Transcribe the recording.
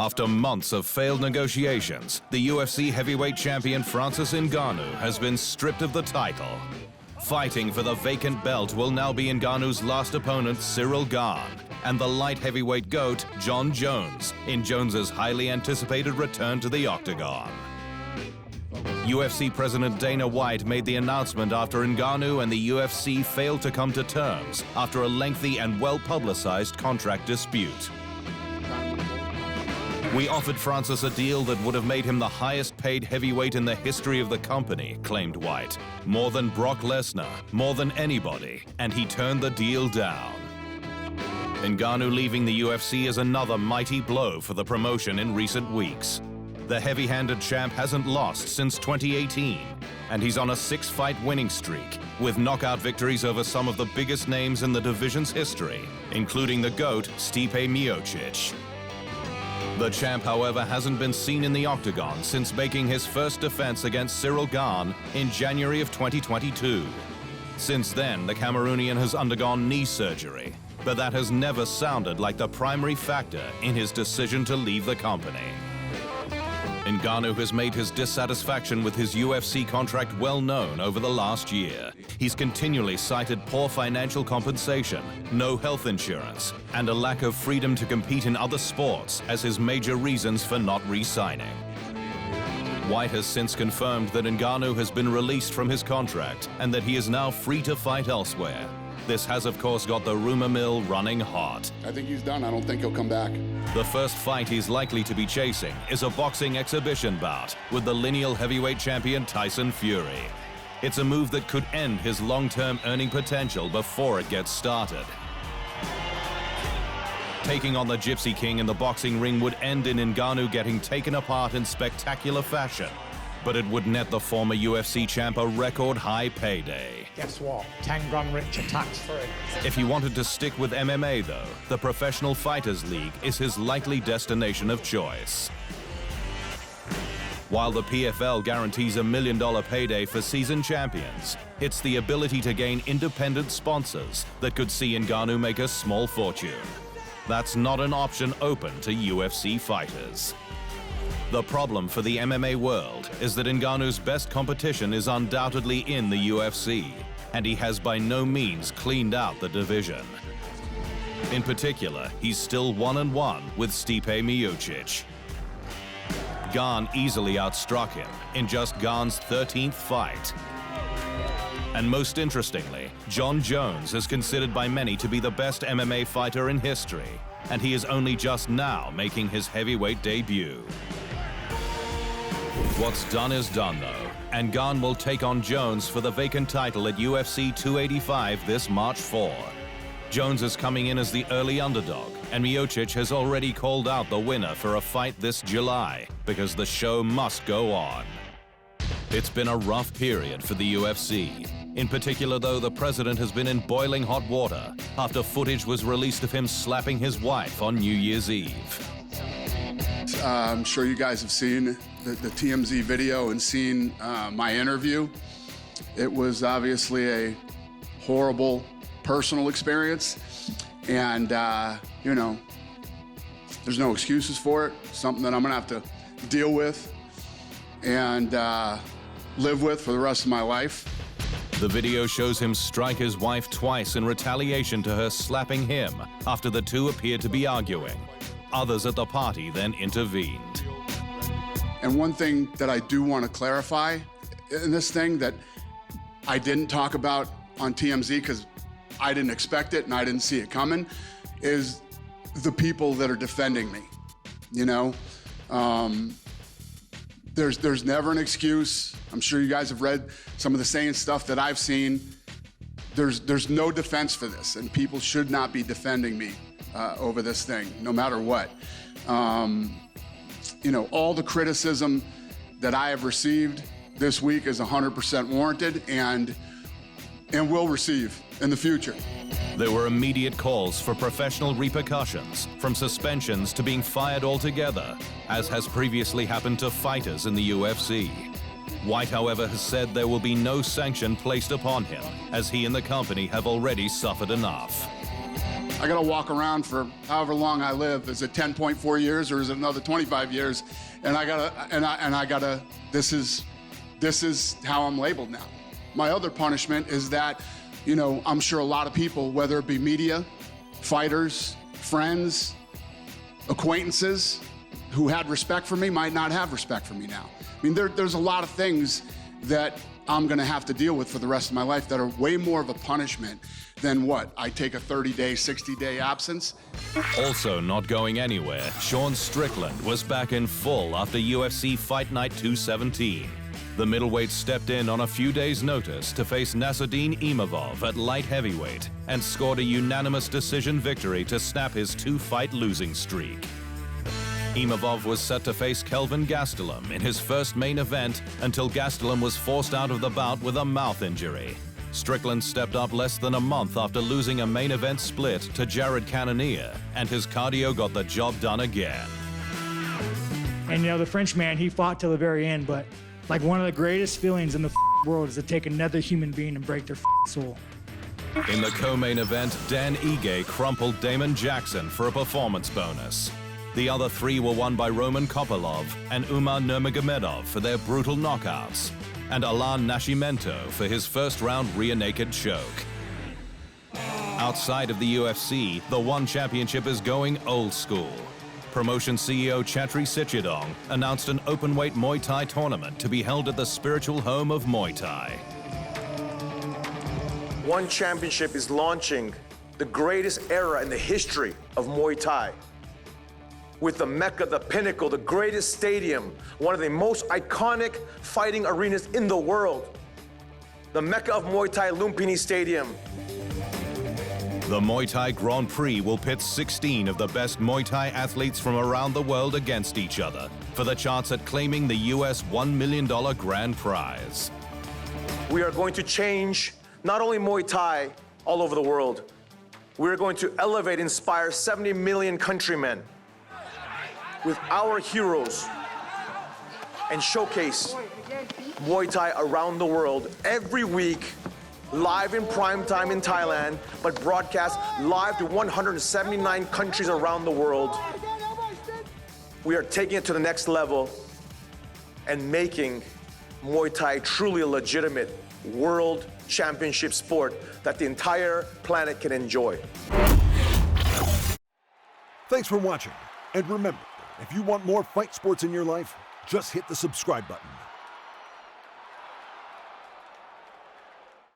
After months of failed negotiations, the UFC heavyweight champion Francis Ngannou has been stripped of the title. Fighting for the vacant belt will now be Ngannou's last opponent, Ciryl Gane, and the light heavyweight GOAT, Jon Jones, in Jones's highly anticipated return to the octagon. UFC President Dana White made the announcement after Ngannou and the UFC failed to come to terms after a lengthy and well-publicized contract dispute. "We offered Francis a deal that would have made him the highest-paid heavyweight in the history of the company," claimed White. "More than Brock Lesnar, more than anybody, and he turned the deal down." Ngannou leaving the UFC is another mighty blow for the promotion in recent weeks. The heavy-handed champ hasn't lost since 2018, and he's on a 6-fight winning streak, with knockout victories over some of the biggest names in the division's history, including the GOAT, Stipe Miocic. The champ, however, hasn't been seen in the octagon since making his first defense against Ciryl Gane in January of 2022. Since then, the Cameroonian has undergone knee surgery, but that has never sounded like the primary factor in his decision to leave the company. Ngannou has made his dissatisfaction with his UFC contract well known over the last year. He's continually cited poor financial compensation, no health insurance, and a lack of freedom to compete in other sports as his major reasons for not re-signing. White has since confirmed that Ngannou has been released from his contract and that he is now free to fight elsewhere. This has, of course, got the rumor mill running hot. I think he's done. I don't think he'll come back. The first fight he's likely to be chasing is a boxing exhibition bout with the lineal heavyweight champion Tyson Fury. It's a move that could end his long-term earning potential before it gets started. Taking on the Gypsy King in the boxing ring would end in Ngannou getting taken apart in spectacular fashion, but it would net the former UFC champ a record-high payday. Guess what? 10 grand richer tax-free. If he wanted to stick with MMA, though, the Professional Fighters League is his likely destination of choice. While the PFL guarantees $1 million payday for seasoned champions, it's the ability to gain independent sponsors that could see Ngannou make a small fortune. That's not an option open to UFC fighters. The problem for the MMA world is that Ngannou's best competition is undoubtedly in the UFC, and he has by no means cleaned out the division. In particular, he's still 1-1 with Stipe Miocic. Gane easily outstruck him in just Gane's 13th fight. And most interestingly, Jon Jones is considered by many to be the best MMA fighter in history, and he is only just now making his heavyweight debut. What's done is done, though, and Gane will take on Jones for the vacant title at UFC 285 this March 4. Jones is coming in as the early underdog, and Miocic has already called out the winner for a fight this July, because the show must go on. It's been a rough period for the UFC. In particular, though, the president has been in boiling hot water after footage was released of him slapping his wife on New Year's Eve. I'm sure you guys have seen the TMZ video and seen my interview. It was obviously a horrible personal experience, and you know, there's no excuses for it. Something that I'm gonna have to deal with and live with for the rest of my life. The video shows him strike his wife twice in retaliation to her slapping him after the two appeared to be arguing. Others at the party then intervened. And one thing that I do want to clarify in this thing that I didn't talk about on TMZ because I didn't expect it and I didn't see it coming is the people that are defending me. You know, there's never an excuse. I'm sure you guys have read some of the same stuff that I've seen. There's no defense for this, and people should not be defending me over this thing, no matter what. You know, all the criticism that I have received this week is 100% warranted and will receive in the future. There were immediate calls for professional repercussions, from suspensions to being fired altogether, as has previously happened to fighters in the UFC. White, however, has said there will be no sanction placed upon him, as he and the company have already suffered enough. I gotta walk around for however long I live. Is it 10.4 years or is it another 25 years? And I gotta, this is how I'm labeled now. My other punishment is that, you know, I'm sure a lot of people, whether it be media, fighters, friends, acquaintances who had respect for me might not have respect for me now. I mean, there's a lot of things that I'm gonna have to deal with for the rest of my life that are way more of a punishment than what? I take a 30-day, 60-day absence? Also not going anywhere, Sean Strickland was back in full after UFC Fight Night 217. The middleweight stepped in on a few days' notice to face Nassourdine Imavov at light heavyweight and scored a unanimous decision victory to snap his 2-fight losing streak. Imavov was set to face Kelvin Gastelum in his first main event until Gastelum was forced out of the bout with a mouth injury. Strickland stepped up less than a month after losing a main event split to Jared Cannonier, and his cardio got the job done again. And you know, the Frenchman, he fought till the very end, but like one of the greatest feelings in the world is to take another human being and break their soul. In the co-main event, Dan Ige crumpled Damon Jackson for a performance bonus. The other three were won by Roman Kopylov and Umar Nurmagomedov for their brutal knockouts, and Alan Nascimento for his first-round rear naked choke. Outside of the UFC, the ONE Championship is going old school. Promotion CEO Chatri Sichidong announced an openweight Muay Thai tournament to be held at the spiritual home of Muay Thai. ONE Championship is launching the greatest era in the history of Muay Thai. With the Mecca, the pinnacle, the greatest stadium, one of the most iconic fighting arenas in the world. The Mecca of Muay Thai, Lumpini Stadium. The Muay Thai Grand Prix will pit 16 of the best Muay Thai athletes from around the world against each other for the chance at claiming the US $1 million grand prize. We are going to change not only Muay Thai all over the world, we're going to elevate, inspire 70 million countrymen with our heroes and showcase Muay Thai around the world every week, live in prime time in Thailand, but broadcast live to 179 countries around the world. We are taking it to the next level and making Muay Thai truly a legitimate world championship sport that the entire planet can enjoy. Thanks for watching, and remember, if you want more fight sports in your life, just hit the subscribe button.